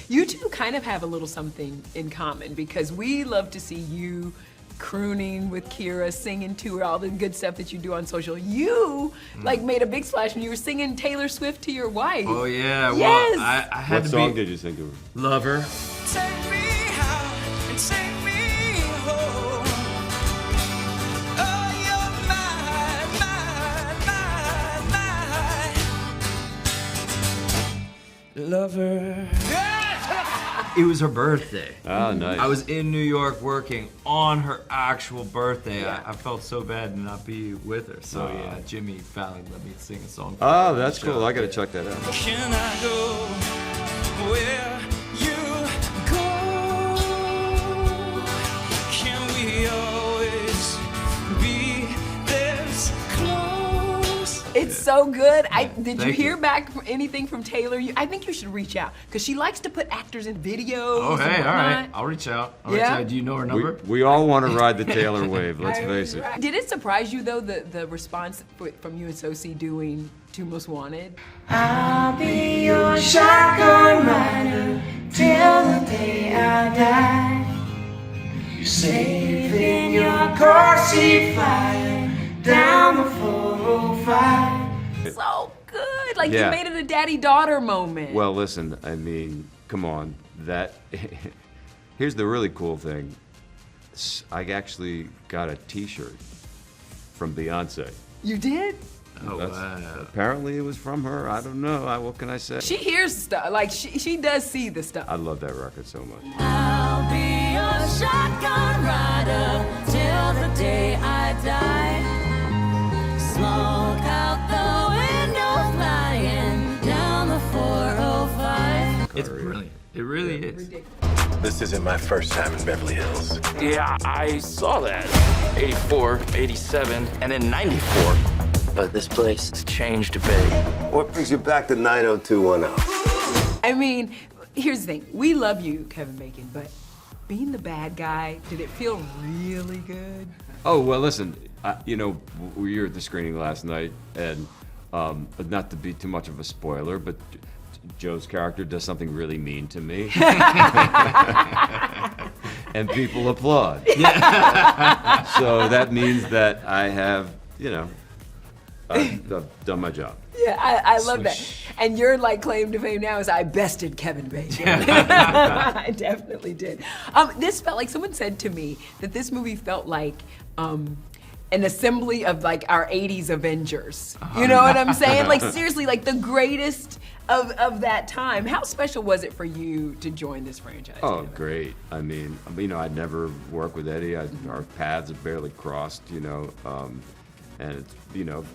You two kind of have a little something in common because we love to see you crooning with Kira, singing to her, all the good stuff that you do on social. You like made a big splash when you were singing Taylor Swift to your wife. Oh yeah, yes. Well, I had What to song be did you sing to her? Lover. Take me out and take me home. Oh, you're my lover. It was her birthday. Oh, nice. I was in New York working on her actual birthday. Yeah. I felt so bad to not be with her. So yeah, Jimmy Fallon let me sing a song. for Oh, her. that's cool. I gotta Yeah. check that out. Can I go where you go? Can we always be this close? It's so good. Did you Thank hear you. back from anything from Taylor? I think you should reach out because she likes to put actors in videos. Oh hey, and all right. whatnot. I'll reach out. Yeah? Do you know her number? We all want to ride the Taylor wave, let's face it. Did it surprise you though the response from you and Sosie doing Two Most Wanted? I'll be your shotgun rider till the day I die. You're safe in your car seat flying down the 405. So good. Like Yeah. you made it a daddy-daughter moment. Well, listen, I mean, come on. Here's the really cool thing. I actually got a T-shirt from Beyonce. You did? Oh That's- wow. Apparently it was from her. I don't know. What can I say? She hears stuff. Like she does see the stuff. I love that record so much. I'll be your shotgun rider till the day I die. Smoke out the window flying down the 405. It's brilliant. It really is. Ridiculous. This isn't my first time in Beverly Hills. Yeah, I saw that. 84, 87, and then 94. But this place has changed a bit. What brings you back to 90210? I mean, here's the thing. We love you, Kevin Bacon, but being the bad guy, did it feel really good? Oh, well, listen, we were at the screening last night, and not to be too much of a spoiler, but Joe's character does something really mean to me. And people applaud. So that means that I have, I've done my job. Yeah, I love that. And your claim to fame now is I bested Kevin Bacon. I definitely did. This felt like someone said to me that this movie felt like an assembly of our 80s Avengers. You know what I'm saying? Seriously, the greatest of that time. How special was it for you to join this franchise? Oh, great. I mean, I'd never worked with Eddie. Our paths have barely crossed, and it's,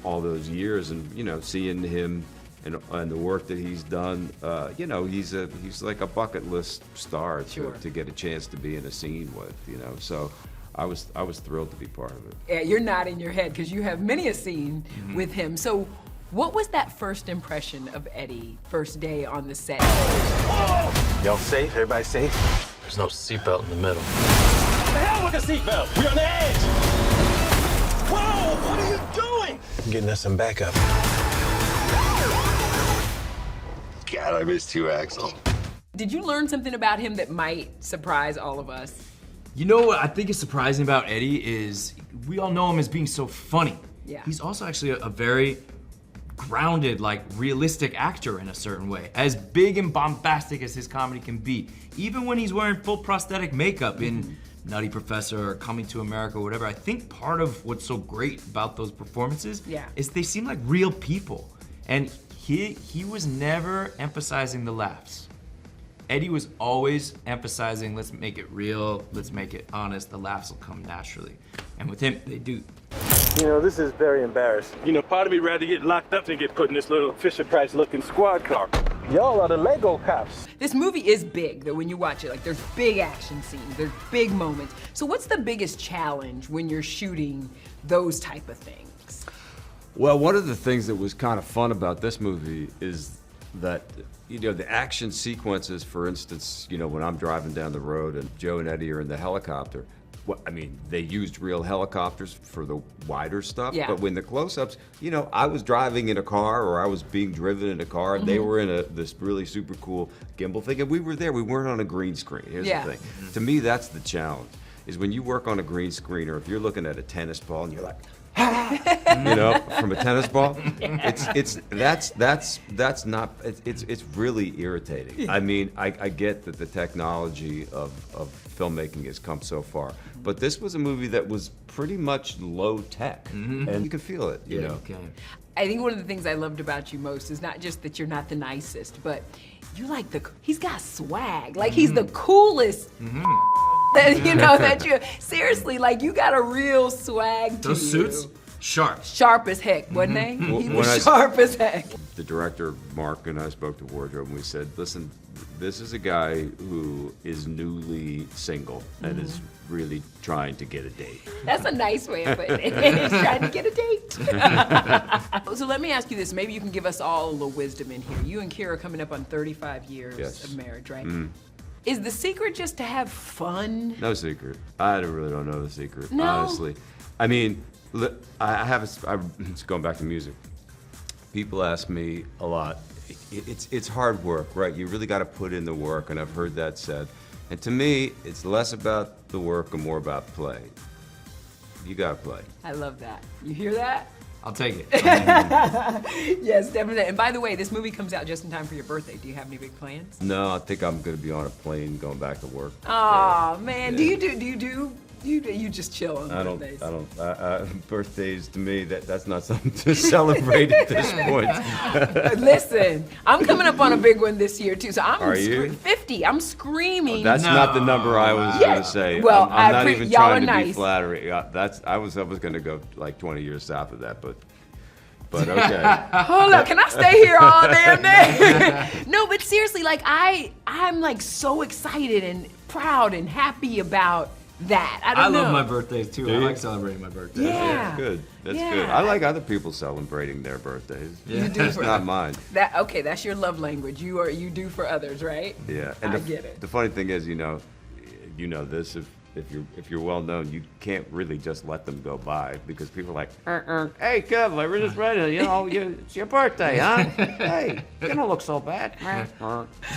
all those years and, seeing him and the work that he's done, he's like a bucket list star to get a chance to be in a scene with, so I was thrilled to be part of it. Yeah, you're nodding your head because you have many a scene with him. So what was that first impression of Eddie, first day on the set? Y'all safe? Everybody safe? There's no seatbelt in the middle. The hell with the seatbelt! We're on the edge! Whoa! What are you doing? I'm getting us some backup. God, I missed you, Axel. Did you learn something about him that might surprise all of us? You know what I think is surprising about Eddie is we all know him as being so funny. Yeah. He's also actually a very grounded, realistic actor in a certain way. As big and bombastic as his comedy can be, even when he's wearing full prosthetic makeup in Nutty Professor or Coming to America or whatever, I think part of what's so great about those performances is they seem like real people. And he was never emphasizing the laughs. Eddie was always emphasizing, let's make it real, let's make it honest, the laughs will come naturally. And with him, they do. This is very embarrassing. Part of me rather get locked up than get put in this little Fisher-Price looking squad car. Y'all are the Lego cops. This movie is big, though, when you watch it. There's big action scenes, there's big moments. So what's the biggest challenge when you're shooting those type of things? Well, one of the things that was kind of fun about this movie is that, the action sequences, for instance, when I'm driving down the road and Joe and Eddie are in the helicopter, I mean, they used real helicopters for the wider stuff, Yeah. but when the close-ups, you know, I was driving in a car or I was being driven in a car. They were in this really super cool gimbal thing, and we were there. We weren't on a green screen. Here's Yeah. the thing. To me, that's the challenge. Is when you work on a green screen, or if you're looking at a tennis ball and you're like, you know, from a tennis ball, it's really irritating. I mean, I get that the technology of filmmaking has come so far, but this was a movie that was pretty much low tech, and you could feel it. You know. Okay. I think one of the things I loved about you most is not just that you're not the nicest, but you're like he's got swag. Like he's the coolest. That, you know, that you seriously, like, you got a real swag to Those you. suits, sharp. Sharp as heck, wasn't they? He When was I- sharp as heck. The director, Mark, and I spoke to wardrobe, and we said, listen, this is a guy who is newly single and is really trying to get a date. That's a nice way of putting it. He's trying to get a date. So let me ask you this. Maybe you can give us all a little wisdom in here. You and Kira are coming up on 35 years Yes. of marriage, right? Is the secret just to have fun? No secret. I really don't know the secret, No? honestly. I mean, it's going back to music. People ask me a lot, it's hard work, right? You really got to put in the work, and I've heard that said. And to me, it's less about the work and more about play. You got to play. I love that. You hear that? I'll take it. Yes, definitely. And by the way, this movie comes out just in time for your birthday. Do you have any big plans? No, I think I'm going to be on a plane going back to work. Oh man, Yeah. you just chill on birthdays? Birthdays to me, that's not something to celebrate at this point. Listen, I'm coming up on a big one this year too, so I'm Are you? 50. I'm screaming. That's not the number I was Yeah. going to say. Well, I'm not I even y'all trying are to be nice. flattering. I was going to go like 20 years south of that, but okay. Hold up, can I stay here all damn day? No, but seriously, like I'm like so excited and proud and happy about that. I I don't know. love my birthdays too. I you? like celebrating my birthdays. Yeah. That's good. That's Yeah. good. I like other people celebrating their birthdays. You do It's for not mine. that. Okay, that's your love language. You do for others, right? Yeah. I get it. The funny thing is, you know this, if you're well known, you can't really just let them go by because people are like, hey, Kev, I just read it. You know, it's your birthday, huh? Hey, you don't look so bad.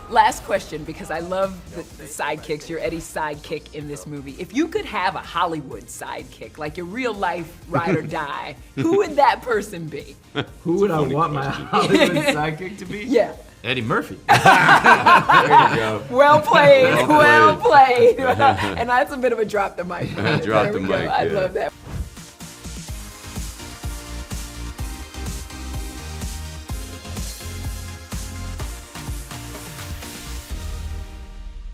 Last question, because I love the sidekicks. You're Eddie's sidekick in this movie. If you could have a Hollywood sidekick, like your real life ride or die, who would that person be? Who would I want my Hollywood sidekick to be? Yeah. Eddie Murphy. There you go. Well played. Well Well played. And that's a bit of a drop the mic. Drop There the we go. mic, I yeah. love that.